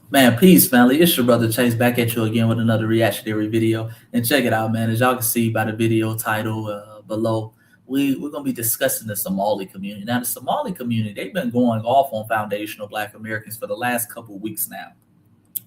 Man, peace, family. It's your brother Chase back at you again with another reactionary video. And check it out, man. As y'all can see by the video title below, we're going to be discussing the Somali community. Now, the Somali community, they've been going off on foundational Black Americans for the last couple of weeks now.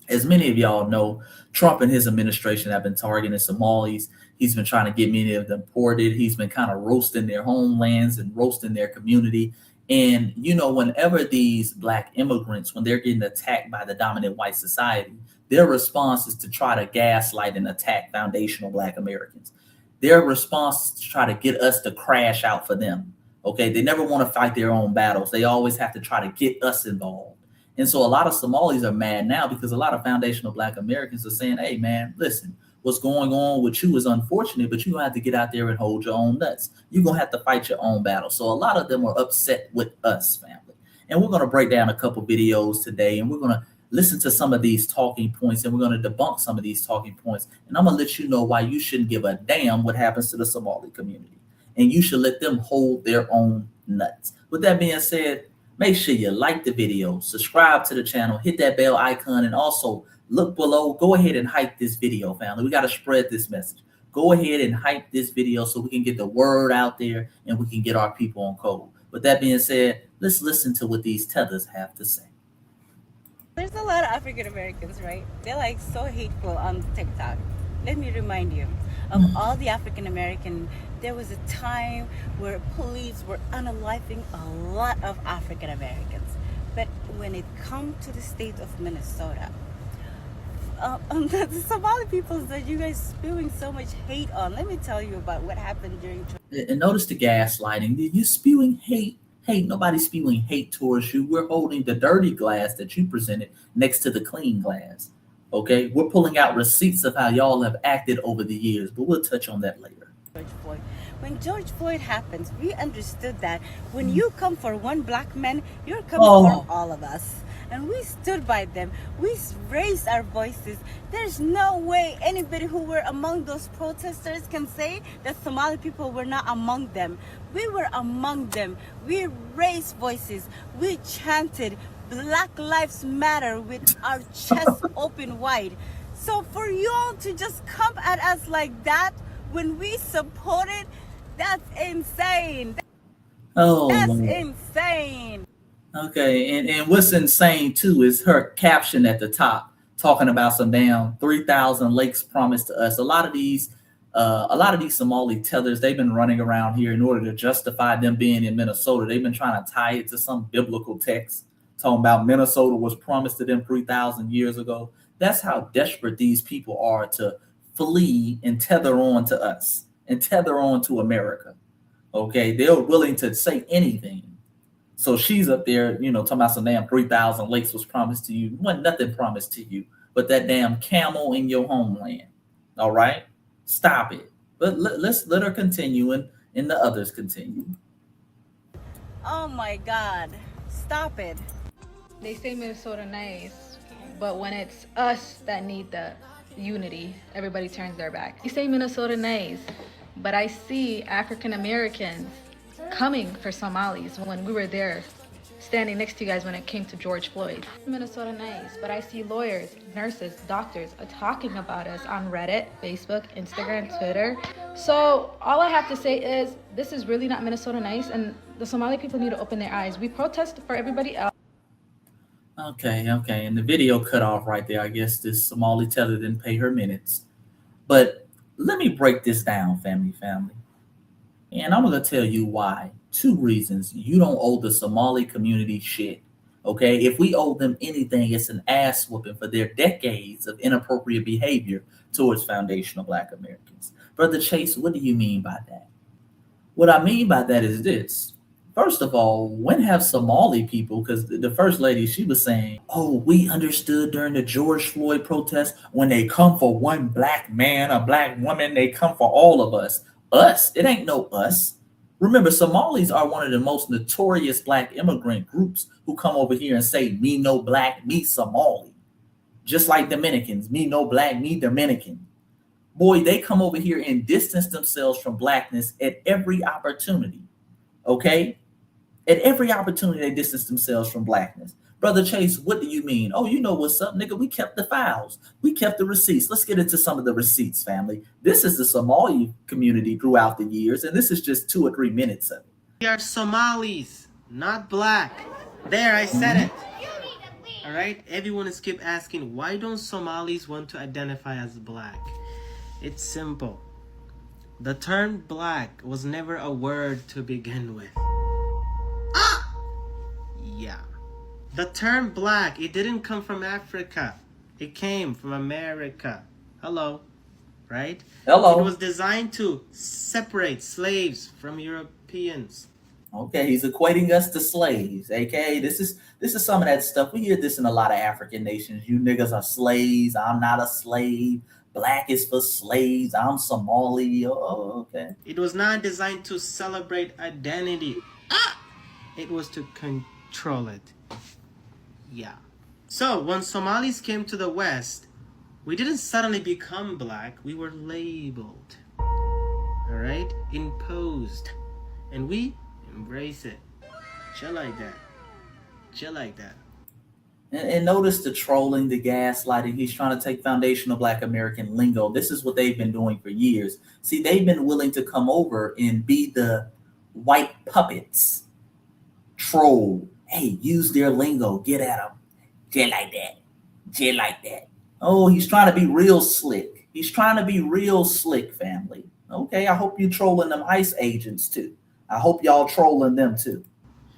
As many of y'all know, Trump and his administration have been targeting Somalis. He's been trying to get many of them ported. He's been kind of roasting their homelands and roasting their community. And whenever these black immigrants, when they're getting attacked by the dominant white society, their response is to try to gaslight and attack foundational black Americans. Their response is to try to get us to crash out for them. Okay, they never want to fight their own battles. They always have to try to get us involved. And so a lot of Somalis are mad now because a lot of foundational black Americans are saying, hey, man, listen, what's going on with you is unfortunate, but you're going to have to get out there and hold your own nuts. You're going to have to fight your own battle. So a lot of them are upset with us, family. And we're going to break down a couple videos today, and we're going to listen to some of these talking points, and we're going to debunk some of these talking points. And I'm going to let you know why you shouldn't give a damn what happens to the Somali community. And you should let them hold their own nuts. With that being said, make sure you like the video, subscribe to the channel, hit that bell icon, and also look below. Go ahead and hype this video, family. We got to spread this message. Go ahead and hype this video so we can get the word out there and we can get our people on code. With that being said, let's listen to what these tethers have to say. There's a lot of African Americans, right? They're like so hateful on TikTok. Let me remind you of all the African American. There was a time where police were unaliving a lot of African Americans. But when it comes to the state of Minnesota, the Somali people that you guys spewing so much hate on. Let me tell you about what happened during. And notice the gaslighting. You're spewing hate. Hate. Nobody's spewing hate towards you. We're holding the dirty glass that you presented next to the clean glass. Okay? We're pulling out receipts of how y'all have acted over the years, but we'll touch on that later. George Floyd. When George Floyd happens, we understood that when you come for one black man, you're coming for all of us. And we stood by them. We raised our voices. There's no way anybody who were among those protesters can say that Somali people were not among them. We were among them. We raised voices. We chanted Black Lives Matter with our chest open wide. So for y'all to just come at us like that when we supported, that's insane. That's insane. Okay, and what's insane too is her caption at the top talking about some damn 3,000 lakes promised to us. A lot of these Somali tethers, they've been running around here in order to justify them being in Minnesota. They've been trying to tie it to some biblical text talking about Minnesota was promised to them 3,000 years ago. That's how desperate these people are to flee and tether on to us and tether on to America. Okay, they're willing to say anything. So she's up there, talking about some damn 3,000 lakes was promised to you. Wasn't nothing promised to you but that damn camel in your homeland. All right? Stop it. But let's let her continue and the others continue. Oh my God. Stop it. They say Minnesota nice, but when it's us that need the unity, everybody turns their back. You say Minnesota nice, but I see African Americans coming for Somalis when we were there standing next to you guys when it came to George Floyd. Minnesota nice, but I see lawyers, nurses, doctors talking about us on Reddit, Facebook, Instagram, Twitter. So all I have to say is this is really not Minnesota nice, and the Somali people need to open their eyes. We protest for everybody else. Okay. And the video cut off right there. I guess this Somali teller didn't pay her minutes. But let me break this down, family. And I'm going to tell you why. 2 reasons you don't owe the Somali community shit. Okay? If we owe them anything, it's an ass whooping for their decades of inappropriate behavior towards foundational Black Americans. Brother Chase, what do you mean by that? What I mean by that is this. First of all, when have Somali people, because the first lady, she was saying, oh, we understood during the George Floyd protest, when they come for one black man, a black woman, they come for all of us. Us? It ain't no us. Remember, Somalis are one of the most notorious black immigrant groups who come over here and say, me no black, me Somali. Just like Dominicans, me no black, me Dominican. Boy, they come over here and distance themselves from blackness at every opportunity. Okay? At every opportunity, they distance themselves from blackness. Brother Chase, what do you mean? Oh, you know what's up, nigga. We kept the files. We kept the receipts. Let's get into some of the receipts, family. This is the Somali community throughout the years, and this is just 2 or 3 minutes of it. We are Somalis, not black. There, I said it. All right? Everyone is keep asking, why don't Somalis want to identify as black? It's simple. The term black was never a word to begin with. Yeah. The term black, it didn't come from Africa. It came from America. Hello. Right? Hello. It was designed to separate slaves from Europeans. Okay, he's equating us to slaves, aka this is some of that stuff. We hear this in a lot of African nations. You niggas are slaves. I'm not a slave. Black is for slaves. I'm Somali. Oh, okay. It was not designed to celebrate identity. It was to control it. Yeah. So when Somalis came to the West, we didn't suddenly become black. We were labeled. All right? Imposed. And we embrace it. Chill like that. Chill like that. And notice the trolling, the gaslighting. He's trying to take foundational Black American lingo. This is what they've been doing for years. See, they've been willing to come over and be the white puppets. Troll. Hey, use their lingo. Get at them. Just like that. Just like that. Oh, he's trying to be real slick. He's trying to be real slick, family. Okay, I hope you trolling them ICE agents too. I hope y'all trolling them too.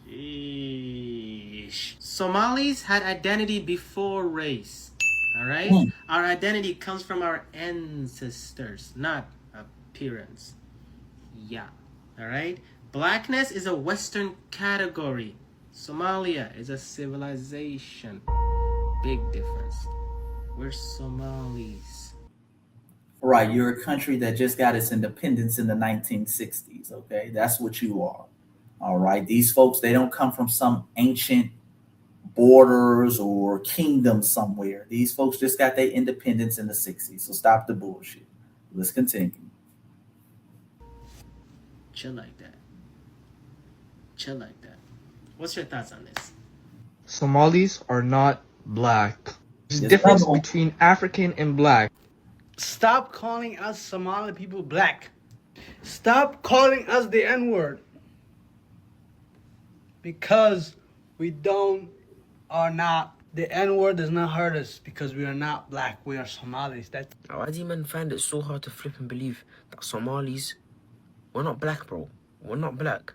Sheesh. Somalis had identity before race. All right? Our identity comes from our ancestors, not appearance. Yeah. All right? Blackness is a Western category. Somalia is a civilization. Big difference. We're Somalis. Right, you're a country that just got its independence in the 1960s, okay? That's what you are. All right, these folks, they don't come from some ancient borders or kingdom somewhere. These folks just got their independence in the 60s, so stop the bullshit. Let's continue. Chill like that. Chill like that. What's your thoughts on this? Somalis are not black. There's a difference between African and black. Stop calling us Somali people black. Stop calling us the N-word. Because we are not, the N-word does not hurt us because we are not black. We are Somalis. That's. Why do you men find it so hard to flip and believe that Somalis, we're not black, bro. We're not black.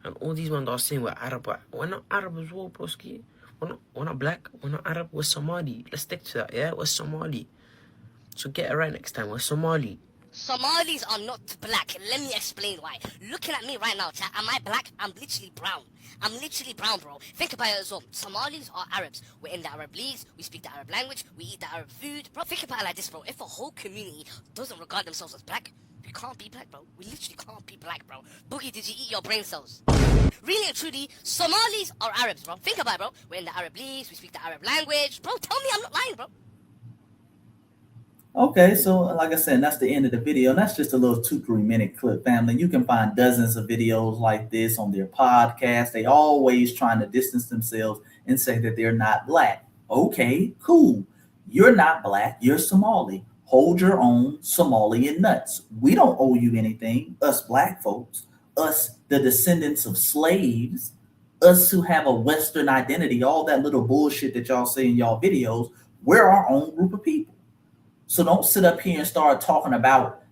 And all these ones are saying we're Arab. We're not Arab as well, broski. We're not black. We're not Arab. We're Somali. Let's stick to that, yeah? We're Somali. So get it right next time. We're Somali. Somalis are not black. Let me explain why. Looking at me right now, chat, am I black? I'm literally brown. I'm literally brown, bro. Think about it as well. Somalis are Arabs. We're in the Arab leagues. We speak the Arab language. We eat the Arab food. Bro, think about it like this, bro. If a whole community doesn't regard themselves as black, we can't be black, bro. We literally can't be black, bro. Boogie, did you eat your brain cells? Really and truly, Somalis are Arabs, bro. Think about it, bro. We're in the Arab leagues. We speak the Arab language. Bro, tell me I'm not lying, bro. Okay, so like I said, that's the end of the video. And that's just a little 2-3 minute clip, family. You can find dozens of videos like this on their podcast. They always trying to distance themselves and say that they're not black. Okay, cool. You're not black. You're Somali. Hold your own Somalian nuts. We don't owe you anything, us black folks, us the descendants of slaves, us who have a Western identity, all that little bullshit that y'all say in y'all videos. We're our own group of people. So don't sit up here and start talking about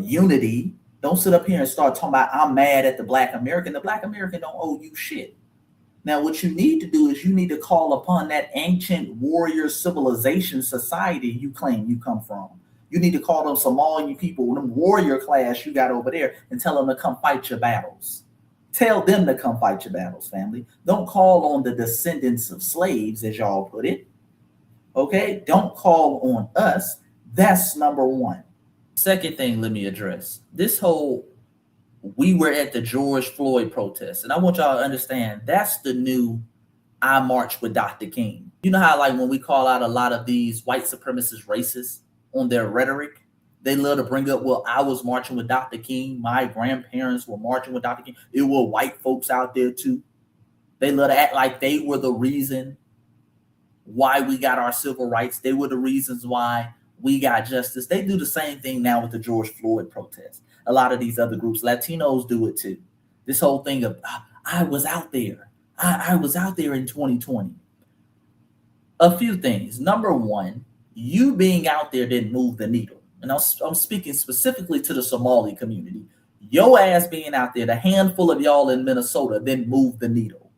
unity. Don't sit up here and start talking about I'm mad at the Black American. The Black American don't owe you shit. Now, what you need to do is you need to call upon that ancient warrior civilization society you claim you come from. You need to call them Somali people, them warrior class you got over there, and tell them to come fight your battles. Tell them to come fight your battles, family. Don't call on the descendants of slaves, as y'all put it. Okay? Don't call on us. That's number one. Second thing, let me address this whole we were at the George Floyd protest. And I want y'all to understand that's the new I march with Dr. King. You know how like when we call out a lot of these white supremacist racists on their rhetoric, they love to bring up, well, I was marching with Dr. King. My grandparents were marching with Dr. King. It were white folks out there too. They love to act like they were the reason why we got our civil rights. They were the reasons why we got justice. They do the same thing now with the George Floyd protests. A lot of these other groups, Latinos do it too. This whole thing of, I was out there. I was out there in 2020. A few things. Number one, you being out there didn't move the needle. And I'm speaking specifically to the Somali community. Your ass being out there, the handful of y'all in Minnesota didn't move the needle.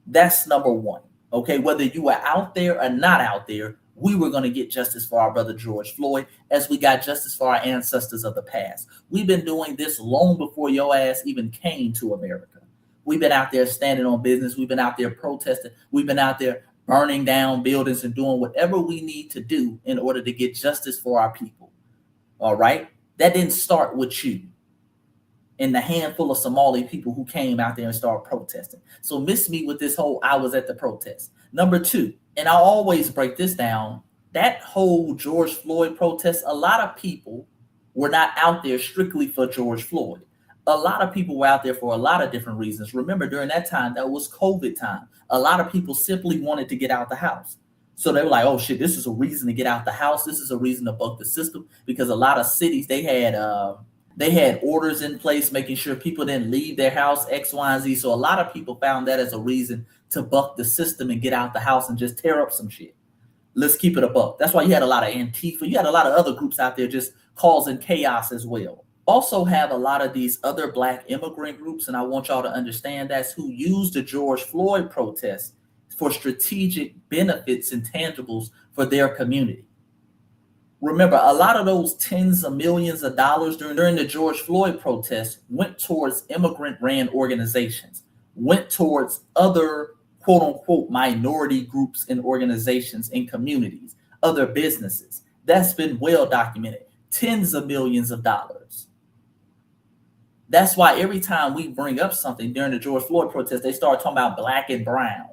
That's number one. Okay, whether you were out there or not out there, we were going to get justice for our brother George Floyd as we got justice for our ancestors of the past. We've been doing this long before your ass even came to America. We've been out there standing on business. We've been out there protesting. We've been out there burning down buildings and doing whatever we need to do in order to get justice for our people. All right? That didn't start with you and the handful of Somali people who came out there and started protesting. So miss me with this whole I was at the protest. Number two, and I'll always break this down, that whole George Floyd protest, a lot of people were not out there strictly for George Floyd. A lot of people were out there for a lot of different reasons. Remember, during that time, that was COVID time. A lot of people simply wanted to get out the house. So they were like, oh shit, this is a reason to get out the house. This is a reason to buck the system, because a lot of cities, they had orders in place making sure people didn't leave their house, X, Y, and Z. So a lot of people found that as a reason to buck the system and get out the house and just tear up some shit. Let's keep it a buck. That's why you had a lot of Antifa. You had a lot of other groups out there just causing chaos as well. Also have a lot of these other Black immigrant groups, and I want y'all to understand that's who used the George Floyd protest for strategic benefits and tangibles for their community. Remember, a lot of those tens of millions of dollars during the George Floyd protest went towards immigrant-ran organizations, went towards other quote-unquote minority groups and organizations and communities, other businesses. That's been well documented. Tens of millions of dollars. That's why every time we bring up something during the George Floyd protest, they start talking about Black and brown,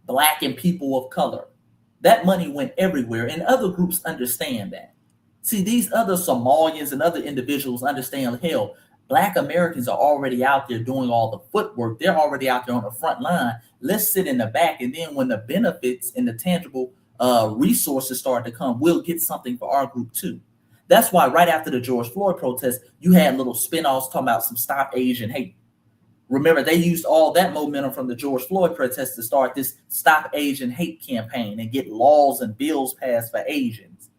Black and people of color. That money went everywhere, and other groups understand that. See, these other Somalians and other individuals understand, hell, Black Americans are already out there doing all the footwork. They're already out there on the front line. Let's sit in the back, and then when the benefits and the tangible resources start to come, we'll get something for our group too. That's why right after the George Floyd protest, you had little spinoffs talking about some Stop Asian Hate. Remember, they used all that momentum from the George Floyd protest to start this Stop Asian Hate campaign and get laws and bills passed for Asians,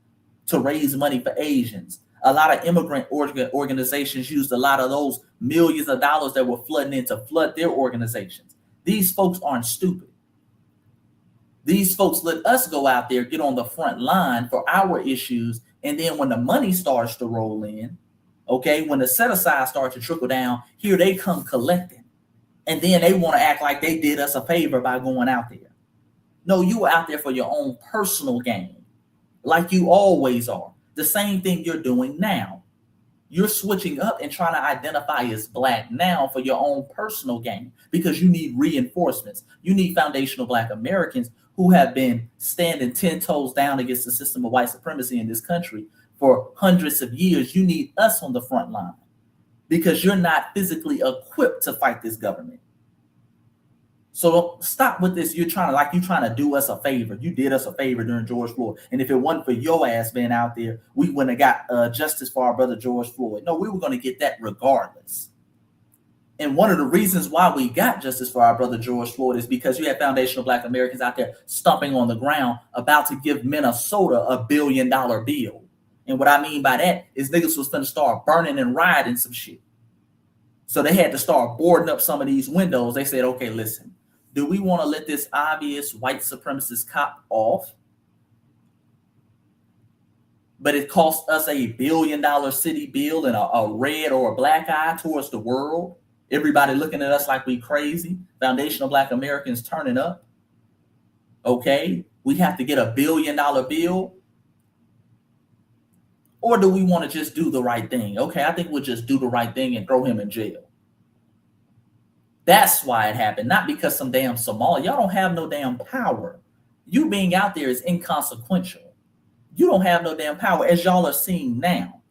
to raise money for Asians. A lot of immigrant organizations used a lot of those millions of dollars that were flooding in to flood their organizations. These folks aren't stupid. These folks let us go out there, get on the front line for our issues, and then when the money starts to roll in, okay, when the set aside starts to trickle down, here they come collecting. And then they want to act like they did us a favor by going out there. No, you were out there for your own personal gain, like you always are. The same thing you're doing now. You're switching up and trying to identify as Black now for your own personal gain, because you need reinforcements. You need foundational Black Americans who have been standing 10 toes down against the system of white supremacy in this country for hundreds of years. You need us on the front line, because you're not physically equipped to fight this government. So stop with this. You're trying to do us a favor. You did us a favor during George Floyd. And if it wasn't for your ass being out there, we wouldn't have got justice for our brother George Floyd. No, we were going to get that regardless. And one of the reasons why we got justice for our brother George Floyd is because you had foundational Black Americans out there stomping on the ground about to give Minnesota a $1 billion bill. And what I mean by that is niggas was going to start burning and rioting some shit. So they had to start boarding up some of these windows. They said, okay, listen, do we want to let this obvious white supremacist cop off? But it cost us a $1 billion city bill and a red or a black eye towards the world. Everybody looking at us like we crazy. Foundational Black Americans turning up. Okay, we have to get a $1 billion bill. Or do we want to just do the right thing? Okay, I think we'll just do the right thing and throw him in jail. That's why it happened, not because some damn Somali. Y'all don't have no damn power. You being out there is inconsequential. You don't have no damn power, as y'all are seeing now.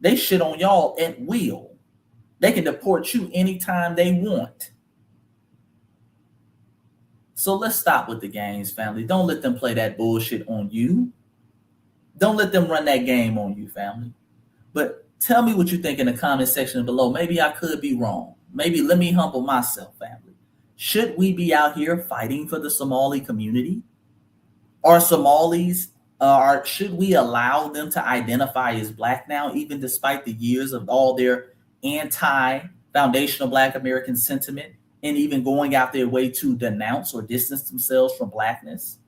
They shit on y'all at will. They can deport you anytime they want. So let's stop with the games, family. Don't let them play that bullshit on you. Don't let them run that game on you, family. But tell me what you think in the comment section below. Maybe I could be wrong. Maybe let me humble myself, family. Should we be out here fighting for the Somali community? Are Somalis, should we allow them to identify as black now, even despite the years of all their anti-foundational Black American sentiment and even going out their way to denounce or distance themselves from blackness?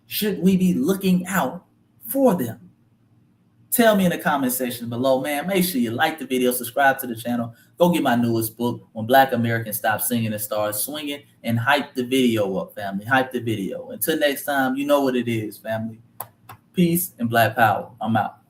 Should we be looking out for them? Tell me in the comment section below, man. Make sure you like the video, subscribe to the channel. Go get my newest book, When Black Americans Stop Singing and Start Swinging, and hype the video up, family. Hype the video. Until next time, you know what it is, family. Peace and Black power. I'm out.